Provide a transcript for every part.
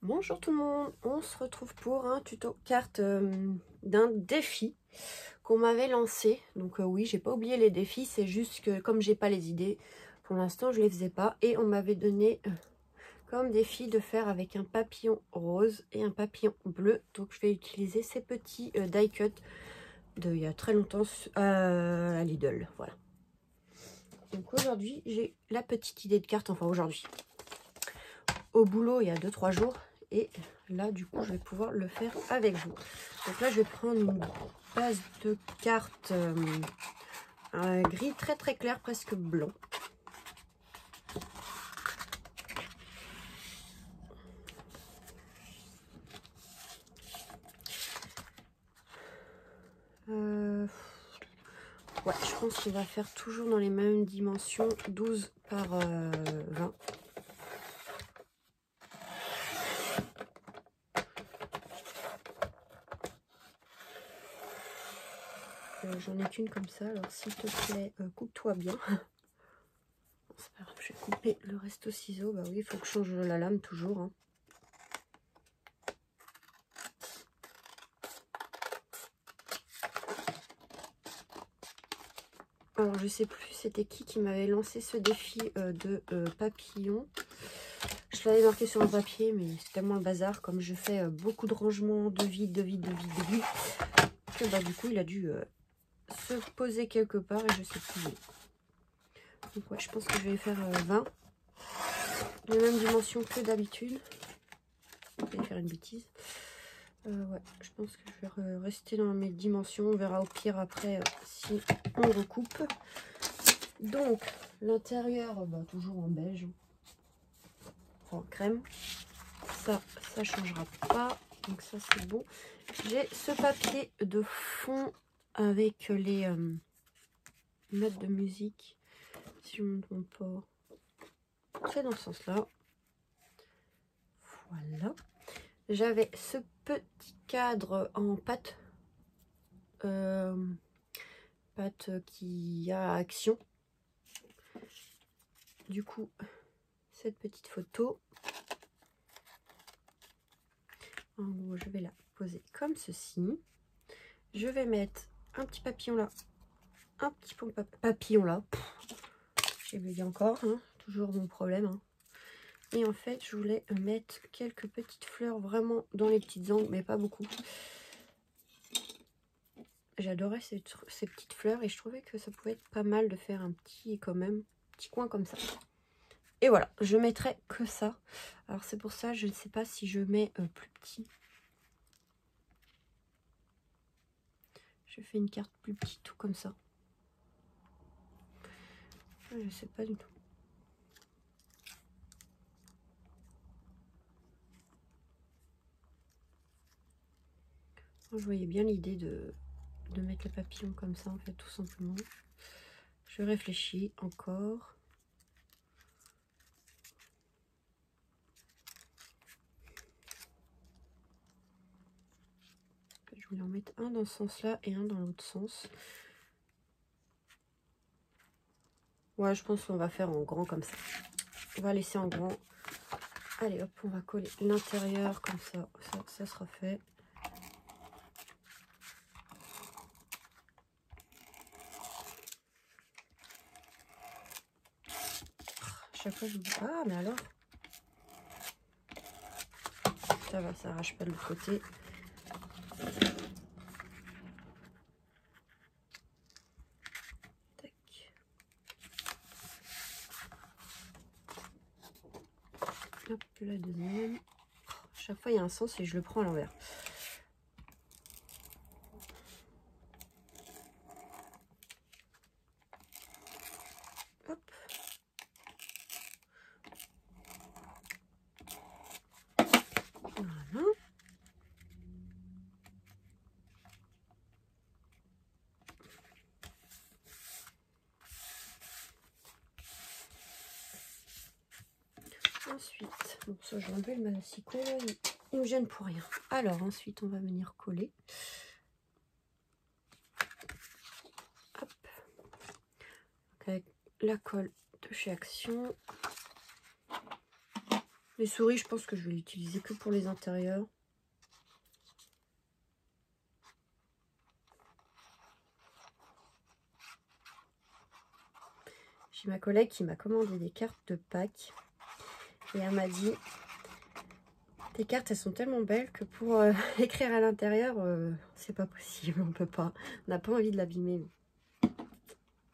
Bonjour tout le monde, on se retrouve pour un tuto carte d'un défi qu'on m'avait lancé. Donc oui, j'ai pas oublié les défis, c'est juste que comme j'ai pas les idées, pour l'instant je les faisais pas. Et on m'avait donné comme défi de faire avec un papillon rose et un papillon bleu. Donc je vais utiliser ces petits die cut d'il y a très longtemps à Lidl. Voilà. Donc aujourd'hui j'ai la petite idée de carte, enfin aujourd'hui. Au boulot il y a 2-3 jours. Et là, du coup, je vais pouvoir le faire avec vous. Donc là, je vais prendre une base de cartes gris très très clair, presque blanc. Ouais, je pense qu'on va faire toujours dans les mêmes dimensions, 12 par 20. J'en ai qu'une comme ça, alors s'il te plaît, coupe-toi bien. C'est pas grave, je vais couper le reste au ciseau. Bah oui, il faut que je change la lame toujours. Hein. Alors je sais plus c'était qui m'avait lancé ce défi de papillon. Je l'avais marqué sur le papier, mais c'est tellement le bazar, comme je fais beaucoup de rangements, de vide, que bah du coup il a dû se poser quelque part et je sais plus où. Donc ouais, je pense que je vais faire 20. Les mêmes dimensions que d'habitude. Je vais faire une bêtise. Ouais, je pense que je vais rester dans mes dimensions. On verra au pire après si on recoupe. Donc l'intérieur, bah, toujours en beige. En crème. Ça changera pas. Donc ça c'est bon. J'ai ce papier de fond avec les notes de musique. Si je ne me trompe pas. C'est dans ce sens-là. Voilà. J'avais ce petit cadre en pâte. Pâte qui a action. Du coup, cette petite photo. En gros, je vais la poser comme ceci. Je vais mettre un petit papillon là. Un petit papillon là. J'ai bugué encore. Hein. Toujours mon problème. Hein. Et en fait, je voulais mettre quelques petites fleurs vraiment dans les petites angles, mais pas beaucoup. J'adorais ces petites fleurs et je trouvais que ça pouvait être pas mal de faire un petit, quand même, petit coin comme ça. Et voilà, je mettrai que ça. Alors c'est pour ça, je ne sais pas si je mets plus petit. Je fais une carte plus petite, tout comme ça. Je sais pas du tout. Je voyais bien l'idée de mettre le papillon comme ça, en fait, tout simplement. Je réfléchis encore. Je voulais en mettre un dans ce sens-là et un dans l'autre sens. Ouais, je pense qu'on va faire en grand comme ça. On va laisser en grand. Allez, hop, on va coller l'intérieur comme ça. Ça sera fait. Chaque fois, je vous dis, ah, mais alors ça va, ça arrache pas de l'autre côté. Tac. Hop, la deuxième. Chaque fois, il y a un sens et je le prends à l'envers. Hop. Voilà. Ensuite, bon, ça, j'ai enlevé le massicot, il me gêne pour rien. Alors, ensuite, on va venir coller. Hop. Avec la colle de chez Action. Les souris, je pense que je vais l'utiliser que pour les intérieurs. J'ai ma collègue qui m'a commandé des cartes de Pâques. Et elle m'a dit, tes cartes, elles sont tellement belles que pour écrire à l'intérieur, c'est pas possible, on peut pas. On n'a pas envie de l'abîmer.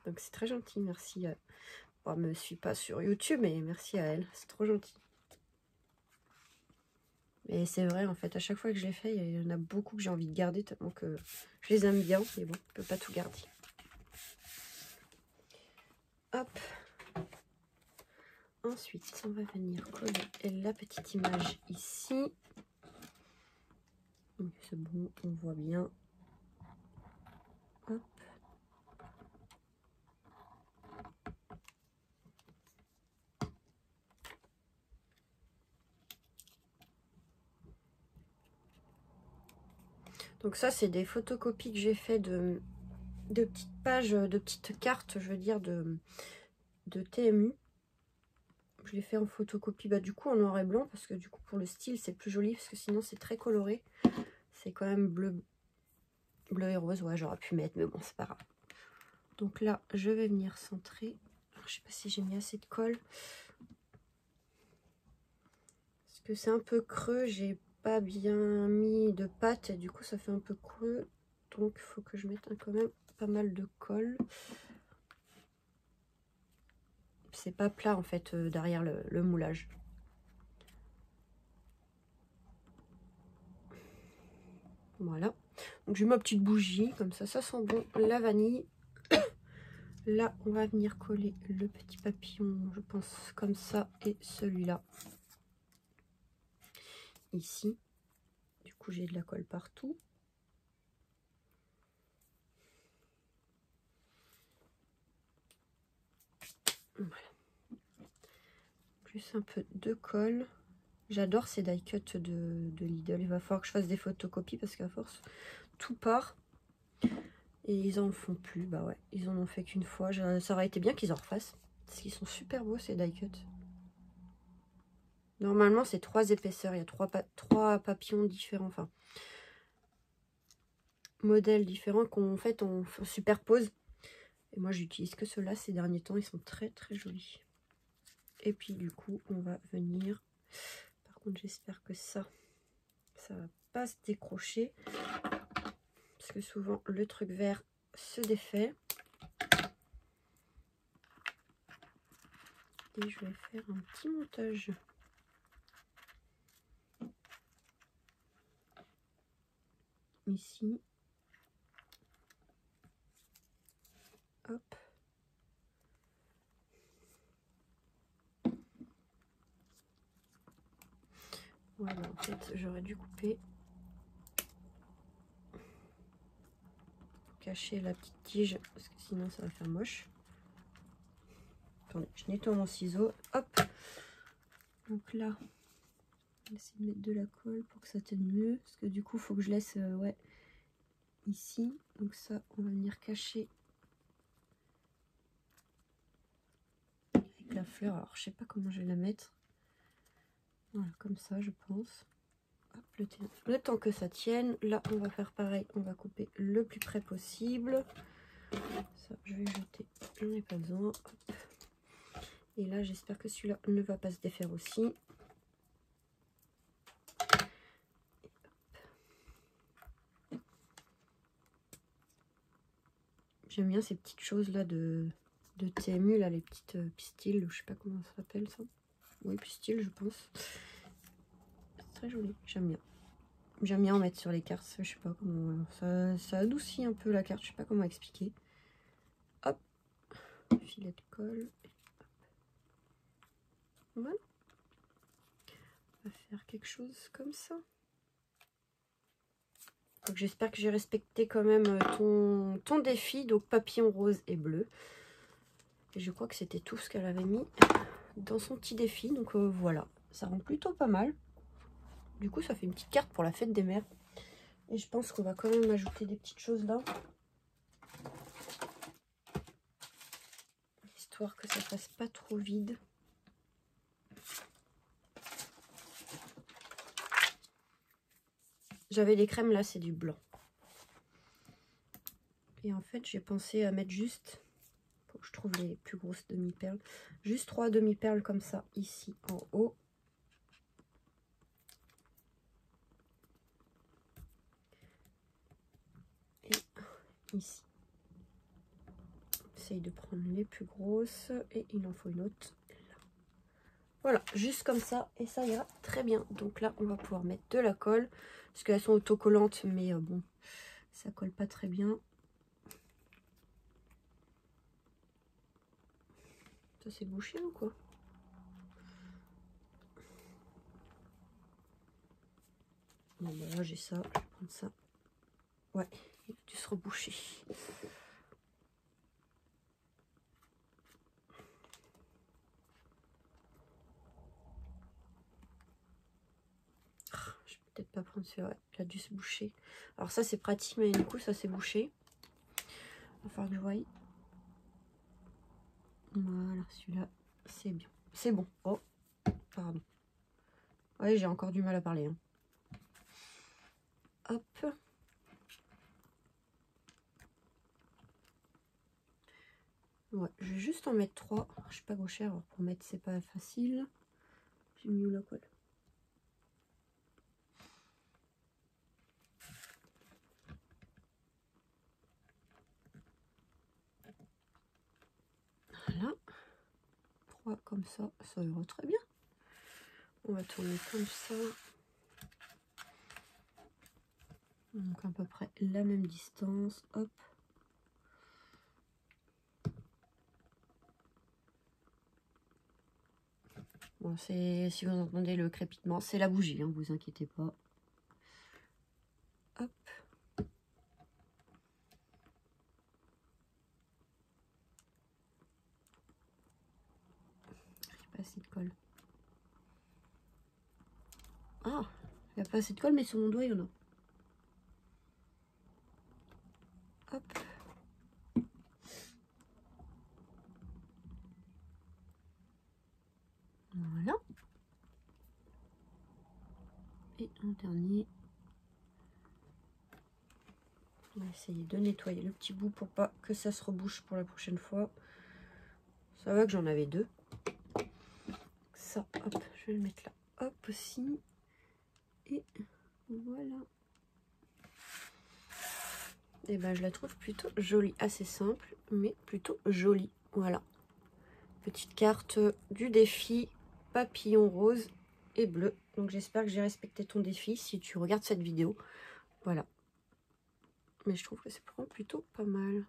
Donc c'est très gentil, merci. Bon, elle me suit pas sur YouTube, mais merci à elle, c'est trop gentil. Mais c'est vrai, en fait, à chaque fois que je les fais, il y en a beaucoup que j'ai envie de garder, tellement que je les aime bien, mais bon, je peux pas tout garder. Hop. Ensuite, on va venir coller la petite image ici. C'est bon, on voit bien. Hop. Donc ça, c'est des photocopies que j'ai fait de petites pages, de petites cartes, je veux dire, de TMU. Je l'ai fait en photocopie, bah, du coup en noir et blanc, parce que du coup pour le style, c'est plus joli, parce que sinon c'est très coloré. C'est quand même bleu et rose, ouais, j'aurais pu mettre, mais bon, c'est pas grave. Donc là, je vais venir centrer. Alors, je sais pas si j'ai mis assez de colle. Parce que c'est un peu creux, j'ai pas bien mis de pâte et du coup ça fait un peu creux. Donc il faut que je mette quand même pas mal de colle. C'est pas plat en fait derrière le moulage. Voilà. Donc j'ai ma petite bougie, comme ça sent bon la vanille. Là, on va venir coller le petit papillon, je pense, comme ça, et celui-là. Ici. Du coup, j'ai de la colle partout. Voilà. Plus un peu de colle. J'adore ces die cuts de Lidl. Il va falloir que je fasse des photocopies parce qu'à force, tout part. Et ils en font plus. Bah ouais, ils en ont fait qu'une fois. Ça aurait été bien qu'ils en refassent. Parce qu'ils sont super beaux ces die cuts. Normalement, c'est 3 épaisseurs. Il y a 3 papillons différents. Enfin, modèles différents qu'on fait, on superpose. Et moi, j'utilise que ceux-là ces derniers temps. Ils sont très très jolis. Et puis, du coup, on va venir... Par contre, j'espère que ça va pas se décrocher. Parce que souvent, le truc vert se défait. Et je vais faire un petit montage. Ici. Hop. Voilà, en fait, j'aurais dû couper. Pour cacher la petite tige, parce que sinon ça va faire moche. Attendez, je nettoie mon ciseau. Hop. Donc là, on va essayer de mettre de la colle pour que ça tienne mieux. Parce que du coup, il faut que je laisse, ouais, ici. Donc ça, on va venir cacher avec la fleur. Alors, je sais pas comment je vais la mettre. Voilà, comme ça, je pense. Hop, le temps que ça tienne. Là, on va faire pareil. On va couper le plus près possible. Ça, je vais jeter. J'en ai pas besoin. Hop. Et là, j'espère que celui-là ne va pas se défaire aussi. J'aime bien ces petites choses là de TMU, là, les petites pistils, je sais pas comment ça s'appelle ça. Oui, pistils, je pense. C'est très joli, j'aime bien. J'aime bien en mettre sur les cartes, je sais pas comment. Ça adoucit un peu la carte, je sais pas comment expliquer. Hop, filet de colle. Voilà. On va faire quelque chose comme ça. Donc j'espère que j'ai respecté quand même ton défi, donc papillon rose et bleu. Et je crois que c'était tout ce qu'elle avait mis dans son petit défi. Donc voilà, ça rend plutôt pas mal. Du coup, ça fait une petite carte pour la fête des mères. Et je pense qu'on va quand même ajouter des petites choses là. Histoire que ça fasse pas trop vide. J'avais des crèmes, là c'est du blanc. Et en fait j'ai pensé à mettre juste, faut que je trouve les plus grosses demi-perles, juste 3 demi-perles comme ça ici en haut. Et ici. J'essaye de prendre les plus grosses et il en faut une autre. Voilà, juste comme ça et ça ira très bien. Donc là on va pouvoir mettre de la colle parce qu'elles sont autocollantes, mais bon, ça colle pas très bien. Ça c'est bouché ou quoi? Bon bah là j'ai ça, je vais prendre ça. Ouais, il a dû se reboucher. Je vais peut-être pas prendre celui-là, ouais, il a dû se boucher. Alors ça c'est pratique, mais du coup ça s'est bouché. Il va falloir que je voie. Voilà, celui-là c'est bien. C'est bon. Oh, pardon. Ouais, j'ai encore du mal à parler. Hein. Hop. Ouais, je vais juste en mettre 3. Je suis pas gauchère, alors pour mettre c'est pas facile. J'ai mis où la colle? Voilà. 3 comme ça, ça ira très bien. On va tourner comme ça. Donc à peu près la même distance. Hop. Bon, c'est, si vous entendez le crépitement, c'est la bougie, hein, vous inquiétez pas. Hop. J'ai pas assez de colle. Ah, il n'y a pas assez de colle, mais sur mon doigt, il y en a. Hop. Voilà. Et un dernier. On va essayer de nettoyer le petit bout pour pas que ça se rebouche pour la prochaine fois. Ça va que j'en avais 2. Ça, hop, je vais le mettre là. Hop, aussi. Et voilà. Et ben je la trouve plutôt jolie. Assez simple, mais plutôt jolie. Voilà. Petite carte du défi papillon rose et bleu. Donc j'espère que j'ai respecté ton défi si tu regardes cette vidéo. Voilà. Mais je trouve que c'est plutôt pas mal.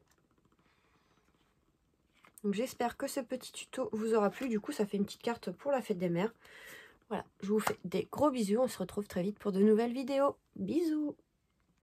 Donc j'espère que ce petit tuto vous aura plu. Du coup, ça fait une petite carte pour la fête des mères. Voilà, je vous fais des gros bisous. On se retrouve très vite pour de nouvelles vidéos. Bisous!